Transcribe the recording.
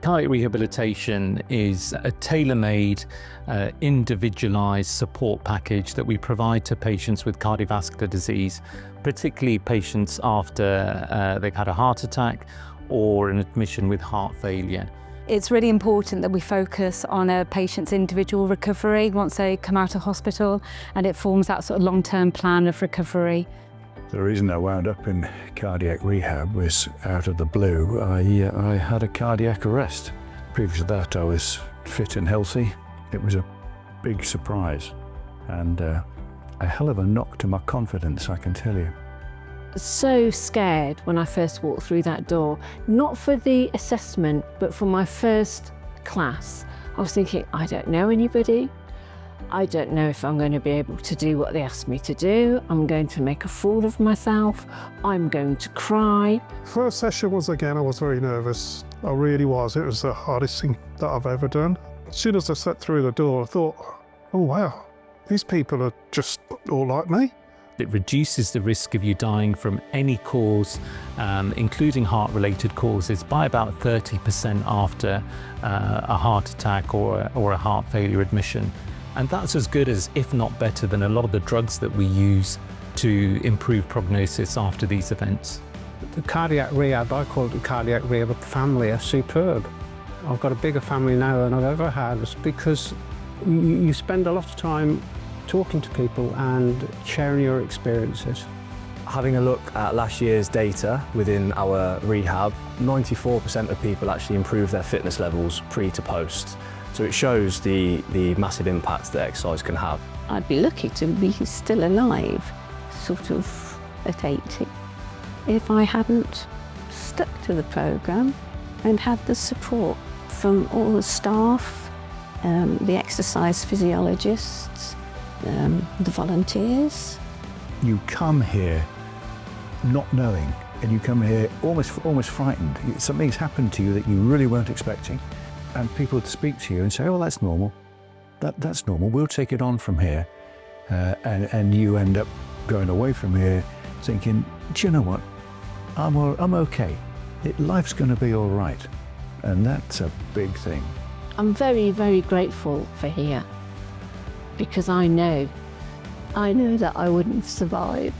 Cardiac rehabilitation is a tailor-made, individualised support package that we provide to patients with cardiovascular disease, particularly patients after they've had a heart attack or an admission with heart failure. It's really important that we focus on a patient's individual recovery once they come out of hospital, and it forms that sort of long-term plan of recovery. The reason I wound up in cardiac rehab was out of the blue. I had a cardiac arrest. Previous to that, I was fit and healthy. It was a big surprise and a hell of a knock to my confidence, I can tell you. So scared when I first walked through that door, not for the assessment, but for my first class. I was thinking, I don't know anybody. I don't know if I'm going to be able to do what they asked me to do. I'm going to make a fool of myself. I'm going to cry. First session was, again, I was very nervous. I really was. It was the hardest thing that I've ever done. As soon as I stepped through the door, I thought, oh wow, these people are just all like me. It reduces the risk of you dying from any cause, including heart-related causes, by about 30% after a heart attack or a heart failure admission. And that's as good as, if not better than, a lot of the drugs that we use to improve prognosis after these events. The cardiac rehab, I call it the cardiac rehab family, are superb. I've got a bigger family now than I've ever had. It's because you spend a lot of time talking to people and sharing your experiences. Having a look at last year's data within our rehab, 94% of people actually improve their fitness levels pre to post. So it shows the massive impact that exercise can have. I'd be lucky to be still alive, sort of at 80, if I hadn't stuck to the programme and had the support from all the staff, the exercise physiologists, the volunteers. You come here not knowing, and you come here almost frightened. Something's happened to you that you really weren't expecting. And people speak to you and say, oh, that's normal. That's normal. We'll take it on from here. And you end up going away from here thinking, do you know what? I'm okay. Life's going to be all right. And that's a big thing. I'm very, very grateful for here because I know that I wouldn't survive.